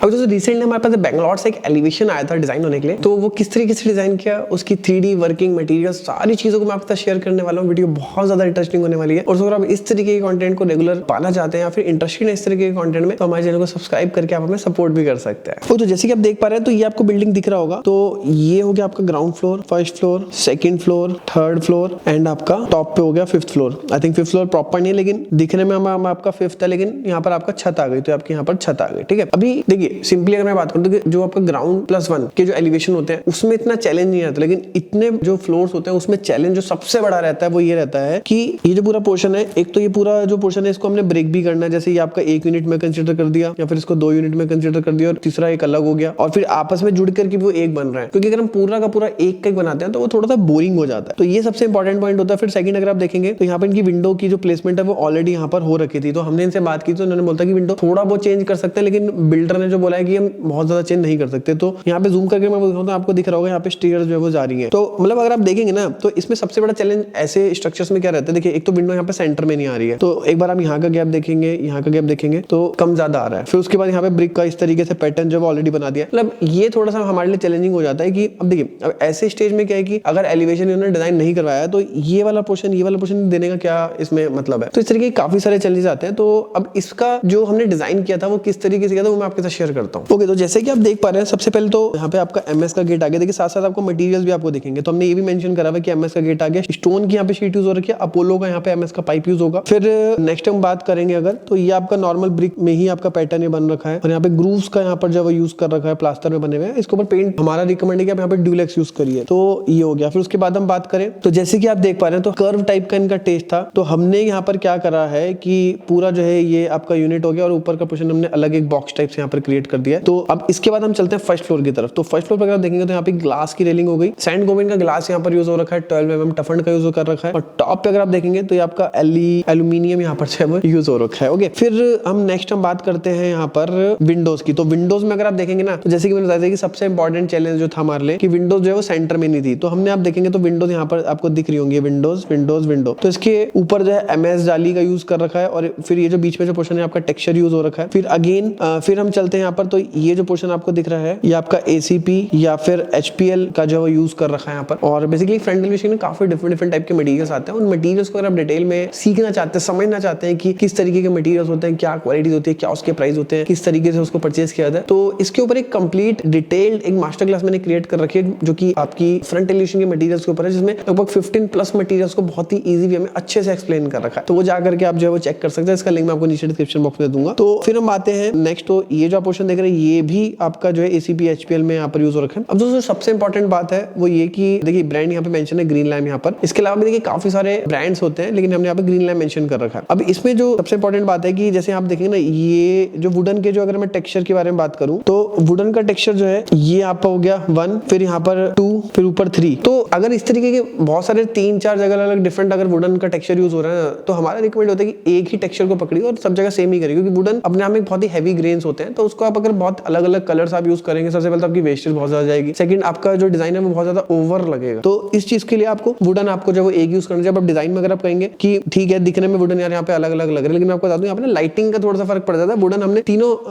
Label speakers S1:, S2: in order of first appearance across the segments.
S1: अब जो रिसेंटली हमारे पास बैंगलोर से एक एलिवेशन आया था डिजाइन होने के लिए, तो वो किस तरीके से डिजाइन किया, उसकी 3D वर्किंग मटेरियल सारी चीजों को मैं आपके साथ शेयर करने वाला हूँ। वीडियो बहुत ज्यादा इंटरेस्टिंग होने वाली है और अगर आप इस तरीके के कंटेंट को रेगुलर पाना चाहते हैं या फिर इंटरेस्टेड है इस तरीके के कंटेंट में, तो हमारे चैनल को सब्सक्राइब करके आप हमें सपोर्ट भी कर सकते हैं। तो जैसे कि आप देख पा रहे हैं, तो ये आपको बिल्डिंग दिख रहा होगा, तो ये हो गया आपका ground floor, first floor, second floor, third floor and आपका टॉप पे हो गया fifth floor. I think fifth floor proper नहीं है, लेकिन दिखने में आपका फिफ्थ है, लेकिन यहाँ पर आपका छत आ गई, तो आपके यहाँ पर छत आ गई। ठीक है, अभी देखिए सिंपली अगर मैं बात करूँ तो जो आपका ग्राउंड +1 के जो एलिवेशन होते हैं उसमें इतना चैलेंज नहीं आता, लेकिन इतने जो फ्लोर्स होते हैं उसमें चैलेंज जो सबसे बड़ा रहता है वो ये रहता है कि ये जो पूरा पोर्शन है, एक तो ये पूरा जो पोर्शन है इसको हमने ब्रेक भी करना है, जैसे ये आपका 1 यूनिट में कंसीडर कर दिया या फिर इसको 2 यूनिट में कंसीडर कर दिया और तीसरा एक अलग हो गया और फिर आपस में जुड़ करके वो एक बन रहा है। क्योंकि अगर हम पूरा का पूरा एक का बनाते हैं तो वो थोड़ा सा बोरिंग हो जाता है, तो ये सबसे इंपॉर्टेंट पॉइंट होता है। फिर सेकंड अगर आप देखेंगे तो यहाँ पर इनकी विंडो की जो प्लेसमेंट है वो ऑलरेडी यहाँ पर हो रखी थी, तो हमने इनसे बात की तो उन्होंने बोला कि विंडो थोड़ा बहुत चेंज कर सकते हैं, लेकिन बिल्डर ने जो बोला है कि हम बहुत ज्यादा चेंज नहीं कर सकते। तो यहाँ पे जूम करके मैं बोलता हूँ तो आपको दिख रहा होगा यहाँ पे स्टेयर्स जो है वो जा रही है। तो मतलब अगर आप देखेंगे ना तो इसमें सबसे बड़ा चैलेंज ऐसे स्ट्रक्चर्स में क्या रहता है, देखिए एक तो विंडो यहाँ पे सेंटर में नहीं आ रही है, तो एक बार आप यहाँ का गैप देखेंगे, यहाँ का गैप देखेंगे तो कम ज्यादा आ रहा है। फिर उसके बाद यहाँ पे ब्रिक का इस तरीके से पैटर्न जो ऑलरेडी बना दिया, मतलब ये थोड़ा सा हमारे लिए चैलेंजिंग हो जाता है कि अब देखिए अब ऐसे स्टेज में क्या है कि अगर एलिवेशन इन्होंने डिजाइन नहीं करवाया तो ये वाला पोर्शन देने का क्या इसमें मतलब है। तो इस तरीके के काफी सारे चैलेंजेस आते हैं। तो अब इसका जो हमने डिजाइन किया था वो किस तरीके से किया था वो मैं आपके साथ शेयर करता हूँ। ओके, तो जैसे कि आप देख पा रहे हैं सबसे पहले तो यहाँ पे आपका MS का गेट आ गया। देखिए साथ साथ आपको मटेरियल्स भी आपको दिखेंगे, तो हमने ये भी मेंशन करा हुआ कि MS का गेट आ गया, स्टोन की यहाँ पे शीट यूज हो रखी है, अपोलो का यहाँ पे MS का पाइप यूज होगा। फिर नेक्स्ट हम बात करेंगे अगर तो ये आपका नॉर्मल ब्रिक में ही आपका पैटर्न ये बन रखा है और यहाँ पे ग्रूव्स का यहाँ पर जो यूज कर रखा है, प्लास्टर में बने हुए हैं। इसके ऊपर पेंट हमारा रिकमेंड है कि आप यहाँ पे ड्यूलेक्स यूज करिए, तो ये हो गया। फिर उसके बाद हम बात करें तो जैसे कि आप देख पा रहे हैं तो कर्व टाइप का इनका टेस्ट था, तो हमने यहाँ पर क्या करा है कि पूरा जो है ये आपका यूनिट हो गया और ऊपर का पोर्शन हमने अलग एक बॉक्स टाइप से यहाँ पर क्रिएट कर दिया। तो अब इसके बाद हम चलते हैं फर्स्ट फ्लोर की तरफ। तो फर्स्ट फ्लोर पर अगर देखेंगे तो यहाँ पे ग्लास की रेलिंग हो गई, सैंड गोबिन का ग्लास यहाँ पर यूज हो रखा है, 12 mm टफन का यूज कर रखा है और टॉप पे अगर आप देखेंगे तो ये आपका एल्यूमिनियम यहाँ पर जो है वो यूज हो रखा है। ओके, फिर हम नेक्स्ट हम बात करते हैं यहाँ पर विंडोज की। तो विंडोज में अगर आप देखेंगे ना तो जैसे कि मैंने बताया था कि सबसे इंपॉर्टेंट चैलेंज जो था हमारे लिए कि विंडोज जो है वो सेंटर में नहीं थी, तो हमने आप देखेंगे तो विंडोज यहाँ पर आपको दिख रही होंगी, विंडो, तो इसके ऊपर जो है MS जाली का यूज कर रखा है और फिर ये जो बीच में जो पोर्शन है आपका टेक्सचर यूज हो रखा है। फिर अगेन फिर हम चलते हैं यहाँ पर, तो ये जो पोर्शन आपको दिख रहा है ये आपका ACP या फिर HPL का जो है यूज कर रखा है यहाँ पर। और बेसिकली फ्रंट एलिवेशन में काफी डिफरेंट टाइप के मटेरियल्स आते हैं। उन मटेरियल्स को अगर आप डिटेल में सीखना चाहते हैं, समझना चाहते हैं कि किस तरीके के मटेरियल्स होते हैं, क्या क्वालिटी होती है, क्या उसके प्राइस होते हैं, किस तरीके से उसको परचेज किया जाता है, तो इसके ऊपर एक कंप्लीट डिटेल्ड एक मास्टर क्लास मैंने क्रिएट कर रखी है जो कि आपकी फ्रंट एलिवेशन के मटेरियल्स के ऊपर है, जिसमें लगभग 15+ मटेरियल्स को बहुत ही इजी वे में अच्छे से एक्सप्लेन कर रखा है। तो वो जाकर के आप जो है वो चेक कर सकते हैं, इसका लिंक मैं आपको नीचे डिस्क्रिप्शन बॉक्स में दूंगा। तो फिर हम आते हैं नेक्स्ट, तो ये जो पोर्शन देख रहे हैं ये भी आपका जो है ACP HPL में यहाँ पर यूज हो रखा है। अब दोस्तों सबसे इंपॉर्टेंट बात है वो ये कि देखिए ब्रांड यहाँ पे मेंशन है ग्रीन लैम्प यहाँ पर, इसके अलावा भी देखिए काफी सारे ब्रांड्स होते हैं लेकिन हमने यहाँ पे ग्रीन लैम्प मेंशन कर रखा है। अब इसमें जो सबसे इंपॉर्टेंट बात है कि जैसे आप देखेंगे ना ये जो वुडन के जो अगर मैं टेक्सचर के बारे में बात करूं तो वुडन का टेक्सचर जो है ये आपका हो गया 1, फिर यहाँ पर 2, फिर ऊपर 3। तो अगर इस तरीके के बहुत सारे 3-4 जगह अलग डिफरेंट अगर वुडन का टेक्सचर यूज हो रहा है तो हमारा रिकमेंड होता है कि एक ही टेक्सचर को पकड़िए और सब जगह सेम ही करिए, क्योंकि वुडन अपने आप में बहुत ही हैवी ग्रेन्स होते हैं, तो उसको आप अगर बहुत अलग अलग कलर्स आप यूज करेंगे, सबसे पहले तो आपकी वेस्टेज बहुत ज्यादा जाएगी, सेकंड आपका जो डिजाइन है वो बहुत ज्यादा ओवर लगेगा। तो इस चीज के लिए आपको वुडन आपको जो एक यूज करना चाहिए। अब डिजाइन में अगर आप कहेंगे कि ठीक है दिखने में वुडन यार यहाँ पे अलग अलग लग रहा है, लेकिन मैं आपको बता दूं यहाँ पे लाइटिंग का थोड़ा सा फर्क पड़ जाता है। वुडन हमने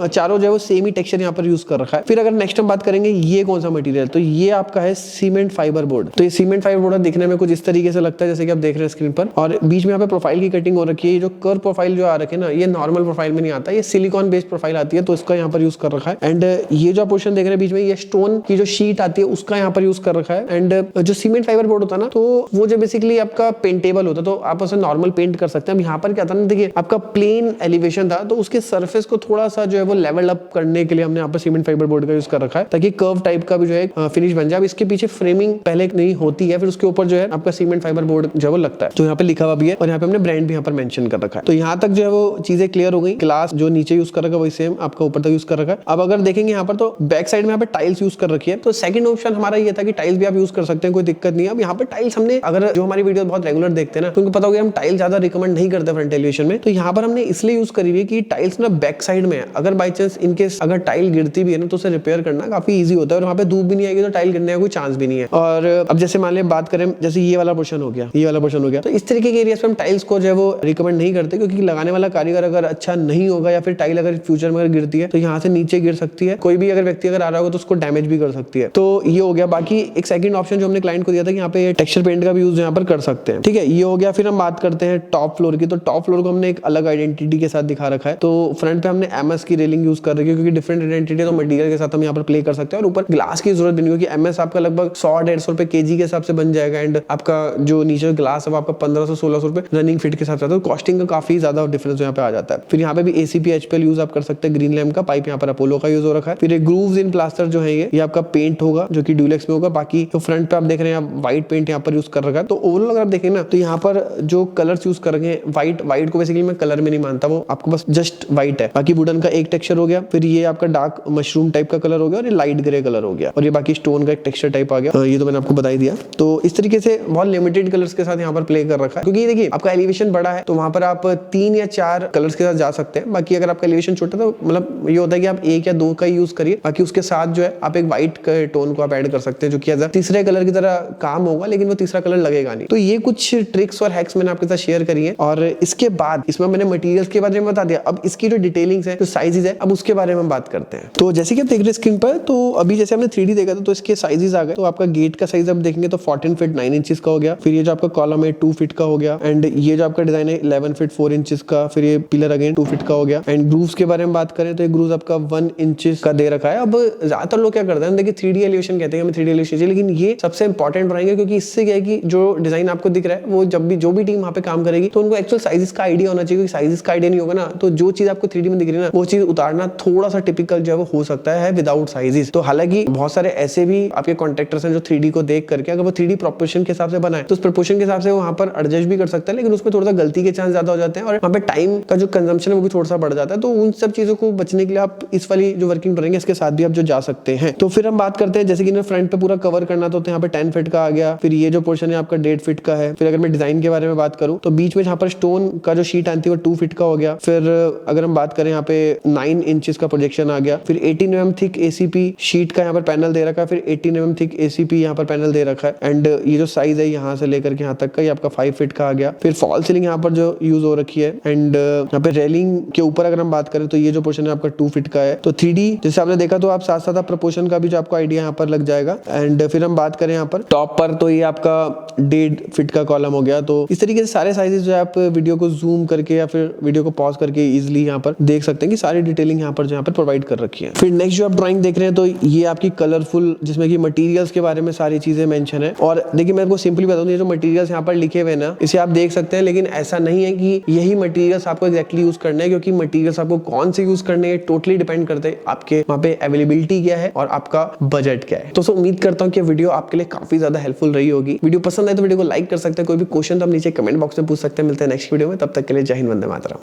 S1: चारों जो है वो सेम ही टेक्सचर यहाँ पर यूज कर रखा है। फिर अगर नेक्स्ट हम बात करेंगे ये कौन सा मटेरियल, तो ये आपका है सीमेंट फाइबर बोर्ड। तो ये सीमेंट फाइबर बोर्ड दिखने में कुछ इस तरीके से लगता है जैसे कि आप देख रहे हैं स्क्रीन पर, और बीच में यहाँ पे प्रोफाइल की कटिंग हो रखी है। जो कर्व प्रोफाइल जो आ रखे है ना ये नॉर्मल प्रोफाइल में नहीं आता, ये सिलिकॉन बेस्ड प्रोफाइल आती है, तो इसका यहाँ पर यूज कर रखा है। एंड ये जो पोर्शन देख रहे हैं बीच में ये स्टोन की जो शीट आती है उसका यहाँ पर यूज कर रखा है। एंड जो सीमेंट फाइबर बोर्ड होता है ना तो वो जो बेसिकली आपका पेंटेबल होता है, तो आप उसे नॉर्मल पेंट कर सकते हैं। अब यहाँ पर क्या था ना, देखिए आपका प्लेन एलिवेशन था तो उसके सरफेस को थोड़ा सा जो है वो लेवल अप करने के लिए हमने यहाँ पर सीमेंट फाइबर बोर्ड का यूज कर रखा है, ताकि कर्व टाइप का भी जो है फिनिश बन जाए। अब इसके पीछे फ्रेमिंग पहले नहीं होती है, फिर उसके ऊपर जो है आपका सीमेंट फाइबर बोर्ड जो है वो लगता है, तो यहाँ पे लिखा हुआ भी है और यहाँ पे हमने ब्रांड भी यहाँ पर मेंशन कर रखा है। तो यहाँ तक जो है वो चीजें क्लियर हो गई। ग्लास जो नीचे यूज कर रखा है वही सेम आपका ऊपर तक यूज कर रखा है। अब अगर देखेंगे यहाँ पर तो बैक साइड में यहाँ पे टाइल्स यूज कर रखी है, तो सेकंड ऑप्शन हमारा ये था कि टाइल्स भी आप यूज कर सकते हैं, कोई दिक्कत नहीं है। अब यहाँ पे टाइल्स हमने अगर जो हमारी वीडियो बहुत रेगुलर देखते हैं ना तो उनको पता होगा हम टाइल ज्यादा रिकमेंड नहीं करते फ्रंट एलिवेशन में, तो यहाँ पर हमने इसलिए यूज करी हुई कि टाइल्स ना बैक साइड में अगर बाई चांस इनकेस अगर टाइल गिरती भी है ना तो उसे रिपेयर करना काफी ईजी होता है और वहाँ पे धूप भी नहीं आएगी तो टाइल गिरने का कोई चांस भी नहीं है। और अब जैसे मान लिया बात करें, जैसे ये वाला पोर्शन हो गया, ये वाला पोर्शन हो गया, तो इस तरीके के एरियाज पे हम टाइल्स को जो है वो रिकमेंड नहीं करते, क्योंकि लगाने वाला कारीगर अगर अच्छा नहीं होगा या फिर टाइल अगर फ्यूचर में अगर गिरती है तो यहाँ से नीचे गिर सकती है, कोई भी अगर व्यक्ति अगर आ रहा होगा तो उसको डैमेज भी कर सकती है। तो ये हो गया। बाकी एक सेकंड ऑप्शन जो हमने क्लाइंट को दिया था कि यहाँ पे टेक्सचर पेंट का भी यूज यहाँ पर कर सकते हैं, ठीक है, ये हो गया। फिर हम बात करते हैं टॉप फ्लोर की। तो टॉप फ्लोर को हमने एक अलग आइडेंटिटी के साथ दिखा रखा है। तो फ्रंट पे हमने एमएस की रेलिंग यूज कर रखी है, क्योंकि डिफरेंट आइडेंटिटी तो मटेरियल के साथ हम यहाँ पर प्ले कर सकते हैं और ऊपर ग्लास की जरूरत भी नहीं, क्योंकि एमएस आपका लगभग 100-150 रुपए केजी के हिसाब से बन जाएगा एंड आपका जो नीचे ग्लास है वो आपका 1500-1600 रुपए रनिंग फिट के साथ आता है। तो कॉस्टिंग का काफी ज्यादा डिफरेंस यहाँ पे आ जाता है। फिर यहाँ पे भी एसीपी एचपीएल यूज आप कर सकते हैं, ग्रीन लैम्प का पाइप यहाँ पर अपोलो का यूज हो रखा है। फिर ग्रूव्स इन प्लास्टर जो है ये आपका पेंट होगा जो कि ड्यूलेक्स में होगा। बाकी तो फ्रंट पे आप देख रहे हैं व्हाइट पेंट यहाँ पर यूज कर रखा है। तो ओवरऑल अगर आप देखें ना तो यहाँ पर जो कलर्स यूज कर रखे हैं, व्हाइट को बेसिकली मैं कलर में नहीं मानता, वो आपको बस जस्ट व्हाइट है। बाकी वुडन का एक टेक्सचर हो गया, फिर ये आपका डार्क मशरूम टाइप का कलर हो गया और ये लाइट ग्रे कलर हो गया और ये बाकी स्टोन का एक टेक्सचर टाइप आ गया। ये तो मैंने आपको बता ही दिया। तो इस तरीके से बहुत लिमिटेड कलर्स के साथ यहाँ पर प्ले कर रखा है, क्योंकि देखिए आपका एलिवेशन बड़ा है तो वहां पर आप 3 या 4 कलर्स के साथ जा सकते हैं। बाकी अगर आपका एलिवेशन छोटा तो मतलब ये होता है कि आप 1 या 2 का यूज करिए, बाकी उसके साथ जो है आप एक व्हाइट टोन को आप ऐड कर सकते हैं जो कि तीसरे कलर की तरह काम होगा, लेकिन वो तीसरा कलर लगेगा नहीं। तो ये कुछ ट्रिक्स और हैक्स मैंने आपके साथ शेयर करी है। और इसके बाद इसमें मैंने मटेरियल्स के बारे में बता दिया। अब इसकी जो डिटेलिंग्स है, जो साइजेस है, अब उसके बारे में बात करते हैं। तो जैसे कि आप देख रहे हैं स्क्रीन पर, तो अभी जैसे हमने 3D देखा था तो इसके साइजेस आ गए। तो आपका गेट का साइज आप देखेंगे तो 14 फीट 9 इंचेस का हो गया। फिर ये जो आपका कॉलम है 2 फीट का हो गया एंड ये जो आपका डिजाइन है 11 फीट 4 इंचेस का। फिर ये पिलर अगेन 2 फीट का हो गया एंड ग्रूव्स के बारे में बात करें तो ये ग्रूव्स आपका 1 इंचेस का दे रखा है। अब ज्यादातर लोग क्या करते हैं, देखिए 3D एलिवेशन कहते हैं हमें 3D एलिवेशन, लेकिन ये सबसे इंपॉर्टेंट बनाएंगे, क्योंकि इससे क्या है कि जो डिजाइन आपको दिख रहा है वो जब भी जो भी टीम वहां पे काम करेगी तो उनको एक्चुअल साइजेस का आइडिया होना चाहिए। क्योंकि साइजेस का आइडिया नहीं होगा ना तो जो चीज आपको 3D में दिख रही है ना वो चीज उतारना थोड़ा सा टिपिकल जो है वो हो सकता है विदाउट साइजेस। तो हालांकि बहुत सारे ऐसे भी आपके कॉन्ट्रैक्टर्स हैं जो 3D को देख करके अगर वो 3D प्रोपोर्शन के हिसाब से बनाए तो उस प्रोपोर्शन के हिसाब से वो वहां पर एडजस्ट भी कर सकता है, लेकिन उसमें थोड़ा सा गलती के चांस ज्यादा हो जाते हैं और वहां पे टाइम का जो कंजम्पशन है वो भी थोड़ा सा बढ़ जाता है। तो उन सब चीजों को बचने के लिए आप इस वाली जो वर्किंग ड्राइंग है इसके साथ भी आप जो जा सकते हैं। तो फिर हम बात करते हैं जैसे कि फ्रंट पे पूरा कवर करना तो यहाँ पे 10 फीट का आ गया। फिर ये जो पोर्शन है आपका 1.5 फीट का है। फिर अगर मैं डिजाइन के बारे में बात करूं तो बीच में जहां पर स्टोन का जो शीट आती है वो 2 फीट का हो गया। फिर अगर हम बात करें यहाँ पे 9 इंचेस का प्रोजेक्शन आ गया। फिर 18 mm थिक एसीपी शीट का यहाँ पर पैनल दे रखा है। फिर 18 mm थिक एसीपी यहाँ पर पैनल दे रखा है एंड ये जो साइज है यहाँ से लेकर के यहाँ तक का ये आपका 5 फीट का आ गया। फिर फॉल सीलिंग यहाँ पर जो यूज हो रखी है एंड यहाँ पे रेलिंग के ऊपर अगर हम बात करें तो ये जो पोर्शन है आपका 2 फीट का है। तो 3D जैसे आपने देखा तो आप साथ साथ प्रोपोर्शन का भी जो आपको आइडिया यहाँ पर लग जाएगा। एंड फिर हम बात करें यहाँ पर टॉप पर तो ये आपका 1.5 फीट का कॉलम हो गया। तो इस तरीके से सारे साइजेस जो है आप वीडियो को जूम करके या फिर वीडियो को पॉज करके इजिली यहाँ पर देख सकते हैं कि सारी डिटेलिंग यहाँ पर जो यहाँ पर प्रोवाइड कर रखी है। फिर नेक्स्ट जो आप ड्राइंग देख रहे हैं तो ये आपकी कलरफुल, जिसमें कि मटेरियल्स के बारे में सारी चीजें मेंशन है। और देखिए मैं आपको सिंपली बता दूं, ये जो मटेरियल्स यहाँ पर लिखे हुए ना इसे आप देख सकते हैं, लेकिन ऐसा नहीं है कि यही मटेरियल्स आपको एक्जैक्टली यूज करना है, क्योंकि मटेरियल्स आपको कौन से यूज करने हैं टोटली डिपेंड करते हैं आपके वहाँ पे अवेलेबिलिटी क्या है और आपका बजट क्या है। तो उम्मीद करता हूँ कि वीडियो आपके लिए काफी ज्यादा हेल्पफुल रही होगी। वीडियो पसंद आए तो वीडियो को लाइक कर सकते हैं, कोई भी क्वेश्चन तो आप नीचे कमेंट बॉक्स में पूछ सकते हैं। मिलते हैं नेक्स्ट वीडियो में, तब तक के लिए जय हिंद, वंदे मातरम।